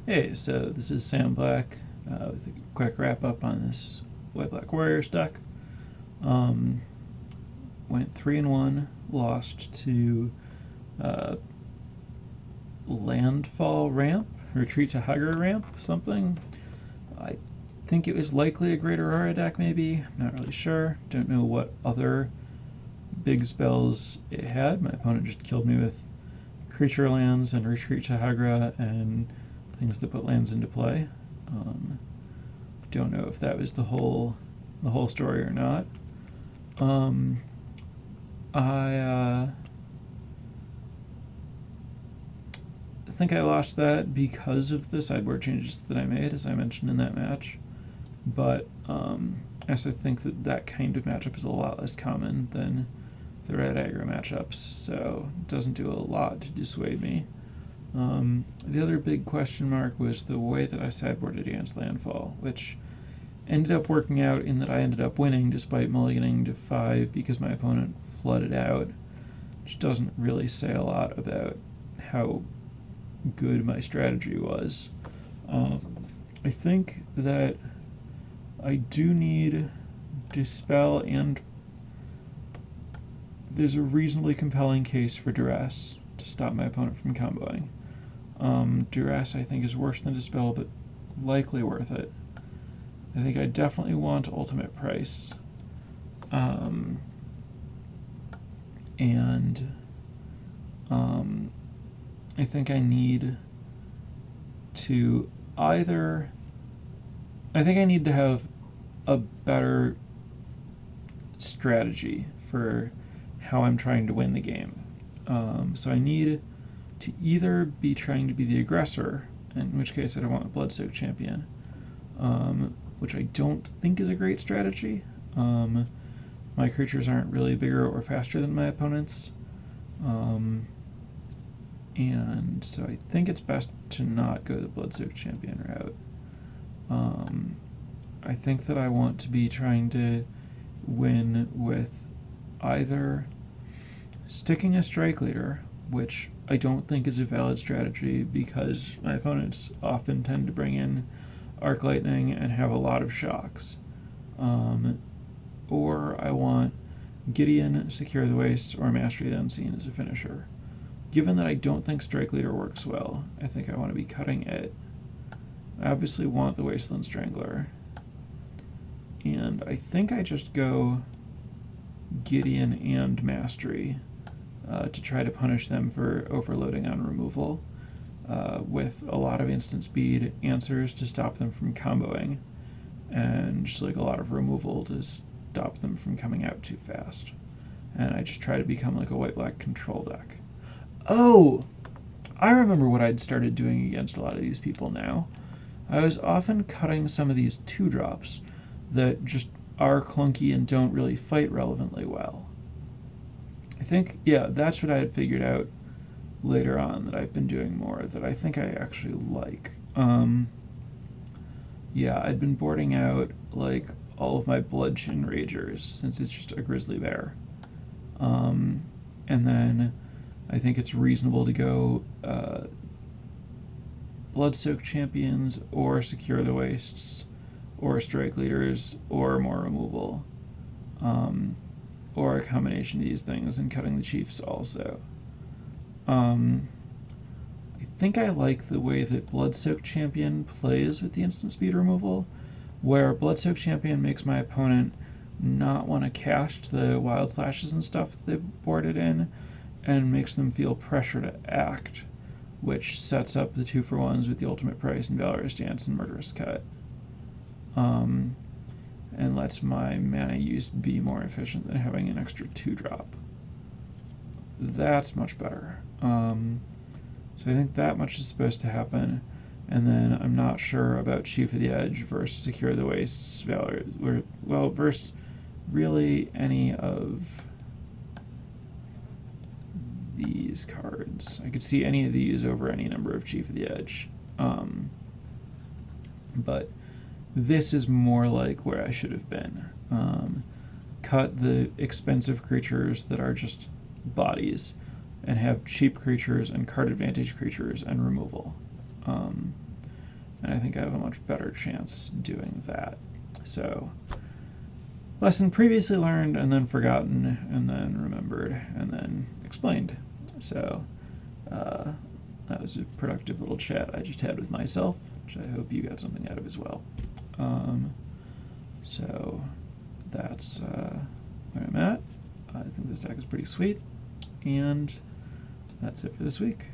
Hey, so this is Sam Black with a quick wrap up on this White Black Warriors deck. Um, Went 3-1, lost to uh, Landfall Ramp, Retreat to Hagra Ramp, something. I think it was likely a Great Aurora deck, maybe. I'm not really sure. Don't know what other big spells it had. My opponent just killed me with creature lands and Retreat to Hagra and things that put lands into play. Um, don't know if that was the whole story or not. Um, I think I lost that because of the sideboard changes that I made, as I mentioned in that match. But as I think that kind of matchup is a lot less common than the red aggro matchups, so it doesn't do a lot to dissuade me. The other big question mark was the way that I sideboarded against Landfall, which ended up working out in that I ended up winning despite mulliganing to 5 because my opponent flooded out, which doesn't really say a lot about how good my strategy was. I think that I do need Dispel, and there's a reasonably compelling case for Duress to stop my opponent from comboing. Duress, I think, is worse than Dispel, but likely worth it. I think I definitely want Ultimate Price. And I think I need to either. I think I need to have a better strategy for how I'm trying to win the game. So I need to either be trying to be the aggressor, in which case I don't want a Bloodsoaked Champion, which I don't think is a great strategy. My creatures aren't really bigger or faster than my opponents. And so I think it's best to not go the Bloodsoaked Champion route. I think that I want to be trying to win with either sticking a Strike Leader, which I don't think is a valid strategy because my opponents often tend to bring in Arc Lightning and have a lot of shocks. Or I want Gideon, Secure the Wastes, or Mastery the Unseen as a finisher. Given that I don't think Strike Leader works well, I think I want to be cutting it. I obviously want the Wasteland Strangler. And I think I just go Gideon and Mastery to try to punish them for overloading on removal, with a lot of instant speed answers to stop them from comboing, and just like a lot of removal to stop them from coming out too fast. And I just try to become like a white-black control deck. Oh! I remember what I'd started doing against a lot of these people now. I was often cutting some of these 2-drops that just are clunky and don't really fight relevantly well. I think, yeah, that's what I had figured out later on that I've been doing more that I think I actually like. Yeah, I'd been boarding out like all of my Bludgeon Ragers since it's just a Grizzly Bear. And then I think it's reasonable to go Bloodsoaked Champions or Secure the Wastes or Strike Leaders or more removal. Or a combination of these things and cutting the Chiefs also. I think I like the way that Bloodsoaked Champion plays with the instant speed removal, where Bloodsoaked Champion makes my opponent not want to cast the Wild Slashes and stuff that they've boarded in, and makes them feel pressure to act, which sets up the 2-for-1s with the Ultimate Price and Valorous Dance and Murderous Cut. And lets my mana use be more efficient than having an extra 2-drop. That's much better. So I think that much is supposed to happen. And then I'm not sure about Chief of the Edge versus Secure the Wastes, versus really any of these cards. I could see any of these over any number of Chief of the Edge. But this is more like where I should have been. Cut the expensive creatures that are just bodies and have cheap creatures and card advantage creatures and removal. and I think I have a much better chance doing that. So, lesson previously learned and then forgotten and then remembered and then explained. So, that was a productive little chat I just had with myself, which I hope you got something out of as well. So that's where I'm at. I think this deck is pretty sweet, and that's it for this week.